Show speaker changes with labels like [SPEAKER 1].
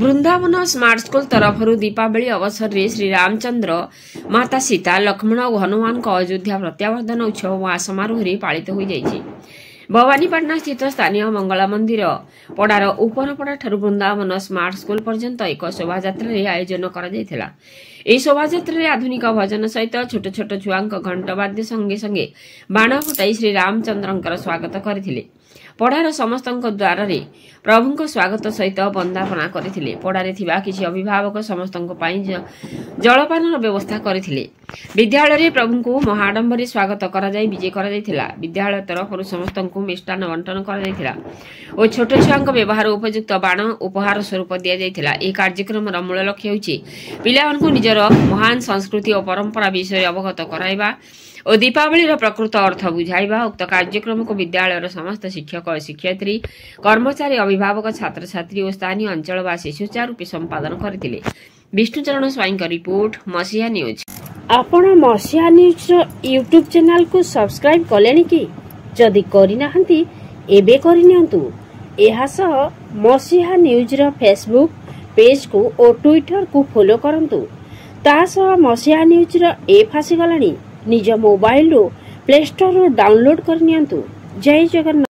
[SPEAKER 1] Vrindavan smart school ତରଫରୁ ଦୀପାବଳି ଅବସରରେ ଶ୍ରୀ ରାମଚନ୍ଦ୍ର, ମାତା ସୀତା, ଲକ୍ଷ୍ମଣ ଓ ହନୁମାନଙ୍କ ଅଯୋଧ୍ୟା ପ୍ରତ୍ୟାବର୍ତ୍ତନ ଉତ୍ସବ ସମାରୋହରେ ପାଳିତ ହୋଇଯାଇଛି। ଭବାନୀପାଟଣା ସ୍ଥିତ ସ୍ଥାନୀୟ ମଙ୍ଗଳା ମନ୍ଦିର ପଡ଼ାର ଉପରପଡ଼ାଠାରୁ ବୃନ୍ଦାବନ ସ୍ମାର୍ଟ ସ୍କୁଲ ପର୍ଯ୍ୟନ୍ତ ଏକ ଶୋଭାଯାତ୍ରାରେ ଆୟୋଜନ କରାଯାଇଥିଲା। ଏହି ଶୋଭାଯାତ୍ରାରେ ଆଧୁନିକ ଭଜନ ସହିତ ଛୋଟ ଛୋଟ ଛୁଆଙ୍କ ଘଣ୍ଟବାଦ୍ୟ ସଙ୍ଗେ ସଙ୍ଗେ ବାଣ ଫୁଟାଇ ଶ୍ରୀ ରାମଚନ୍ଦ୍ରଙ୍କର ସ୍ୱାଗତ କରିଥିଲେ। ପଡ଼ାର ସମସ୍ତଙ୍କ ଦ୍ୱାରରେ ପ୍ରଭୁଙ୍କ ସ୍ୱାଗତ ସହିତ ବନ୍ଦାପନା କରିଥିଲେ। ପଡ଼ାରେ ଥିବା କିଛି ଅଭିଭାବକ ସମସ୍ତଙ୍କ ପାଇଁ ଜଳପାନର ବ୍ୟବସ୍ଥା କରିଥିଲେ। ବିଦ୍ୟାଳୟରେ ପ୍ରଭୁଙ୍କୁ ମହାଡମ୍ବରରେ ସ୍ୱାଗତ କରାଯାଇ ବିଜେ କରାଯାଇଥିଲା। ବିଦ୍ୟାଳୟ ତରଫରୁ ସମସ୍ତଙ୍କୁ ମିଷ୍ଟାନ୍ନ ବଣ୍ଟନ କରାଯାଇଥିଲା ଓ ଛୋଟ ଛୁଆଙ୍କ ବ୍ୟବହାର ଉପଯୁକ୍ତ ବାଣ ଉପହାର ସ୍ୱରୂପ ଦିଆଯାଇଥିଲା। ଏହି କାର୍ଯ୍ୟକ୍ରମର ମୂଳ ଲକ୍ଷ୍ୟ ହେଉଛି ପିଲାମାନଙ୍କୁ ନିଜର ମହାନ ସଂସ୍କୃତି ଓ ପରମ୍ପରା ବିଷୟରେ ଅବଗତ କରାଇବା ଓ ଦୀପାବଳିର ପ୍ରକୃତ ଅର୍ଥ ବୁଝାଇବା। ଉକ୍ତ କାର୍ଯ୍ୟକ୍ରମକୁ ବିଦ୍ୟାଳୟର ସମସ୍ତ ଶିକ୍ଷକ, ଶିକ୍ଷୟିତ୍ରୀ, କର୍ମଚାରୀ, ଅଭିଭାବକ, ଛାତ୍ରଛାତ୍ରୀ ଓ ସ୍ଥାନୀୟ ଅଞ୍ଚଳବାସୀ ସୁଚାରୁରୂପେ ସମ୍ପାଦନ କରିଥିଲେ। ବିଷ୍ଣୁଚରଣ ସ୍ୱାଇଁଙ୍କ ରିପୋର୍ଟ, ମସିହା ନ୍ୟୁଜ୍।
[SPEAKER 2] ଆପଣ ମସିହା ନ୍ୟୁଜ୍ର ୟୁଟ୍ୟୁବ୍ ଚ୍ୟାନେଲକୁ ସବସ୍କ୍ରାଇବ୍ କଲେଣି କି? ଯଦି କରିନାହାନ୍ତି ଏବେ କରିନିଅନ୍ତୁ। ଏହାସହ ମସିହା ନ୍ୟୁଜ୍ର ଫେସବୁକ୍ ପେଜ୍କୁ ଓ ଟ୍ୱିଟରକୁ ଫଲୋ କରନ୍ତୁ। ତା ସହ ମସିହା ନ୍ୟୁଜ୍ର ଏପ୍ ଆସିଗଲାଣି। ନିଜ ମୋବାଇଲରୁ ପ୍ଲେ ଷ୍ଟୋରରୁ ଡାଉନଲୋଡ୍ କରିନିଅନ୍ତୁ। ଜୟ ଜଗନ୍ନାଥ।